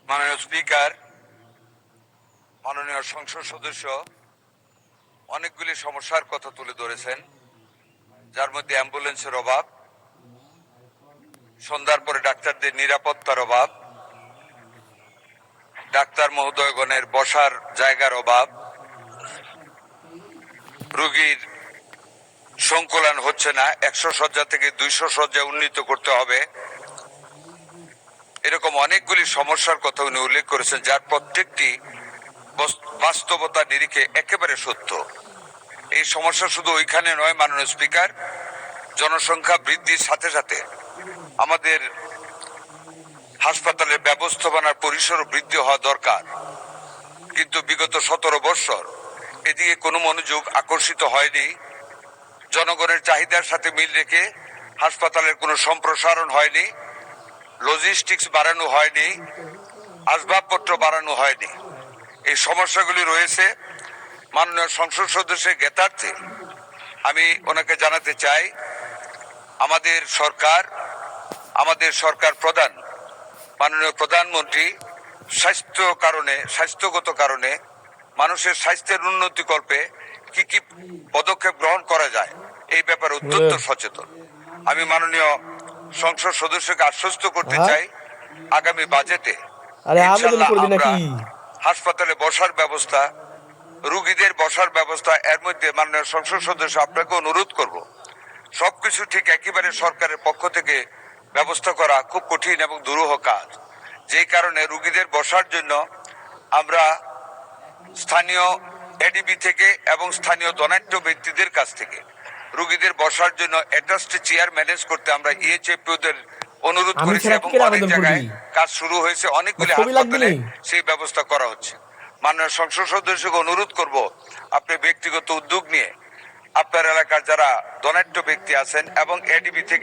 মাননীয় স্পিকার, মাননীয় সংসদ সদস্য অনেকগুলি সমস্যার কথা তুলে ধরেছেন, যার মধ্যে অ্যাম্বুলেন্সের অভাব, সন্ধ্যার পরে ডাক্তারদের নিরাপত্তার অভাব, ডাক্তার মহোদয়গণের বসার জায়গার অভাব, রোগীর সংকুলান হচ্ছে না, 100 শয্যা থেকে 200 শয্যা উন্নীত করতে হবে। এরকম অনেকগুলি সমস্যার কথা উনি উল্লেখ করেছেন, যার প্রত্যেকটি বাস্তবতা নিরিখে একেবারে সত্য। এই সমস্যা শুধু ওইখানে নয় মাননীয় স্পিকার, জনসংখ্যা বৃদ্ধির সাথে সাথে আমাদের হাসপাতালের ব্যবস্থাপনার পরিসরও বৃদ্ধি হওয়া দরকার, কিন্তু বিগত 17 বছর এদিকে কোনো মনোযোগ আকর্ষিত হয়নি। জনগণের চাহিদার সাথে মিল রেখে হাসপাতালের কোনো সম্প্রসারণ হয়নি, লজিস্টিক্স বাড়ানো হয়নি, আসবাবপত্র বাড়ানো হয়নি। এই সমস্যাগুলি রয়েছে। মাননীয় সংসদ সদস্যের জ্ঞাতার্থে আমি ওনাকে জানাতে চাই, আমাদের সরকার প্রধান মাননীয় প্রধানমন্ত্রী স্বাস্থ্যগত কারণে মানুষের স্বাস্থ্যের উন্নতি কল্পে কি কি পদক্ষেপ গ্রহণ করা যায় এই ব্যাপারে অত্যন্ত সচেতন। আমি মাননীয় সংসদ সদস্যকে আশ্বস্ত করতে চাই, আগামী বাজেটে ইনশাআল্লাহ আমরা হাসপাতালে বসার ব্যবস্থা, রোগীদের বসার ব্যবস্থা, এর মধ্যে মাননীয় সংসদ সদস্য আপনাকে অনুরোধ করব, সবকিছু ঠিক একেবারে সরকারের পক্ষ থেকে ব্যবস্থা করা খুব কঠিন এবং দুরূহ কাজ। যেই কারণে রোগীদের বসার জন্য আমরা স্থানীয় এডিবি থেকে এবং স্থানীয় ধনাঢ্য ব্যক্তিদের কাছ থেকে রোগীদের বসার জন্য অ্যাটাচড চেয়ার ম্যানেজ করতে আমরা ইএচএপিওদের অনুরোধ করেছি এবং অনেক জায়গায় কাজ শুরু হয়েছে, অনেকগুলি হাসপাতালে সেই ব্যবস্থা করা হচ্ছে। মাননীয় সংসদ সদস্যকে অনুরোধ করব, আপনি ব্যক্তিগত উদ্যোগ নিয়ে আপনার এলাকার যারা ধনাঢ্য ব্যক্তি আছেন এবং এডিবি থেকে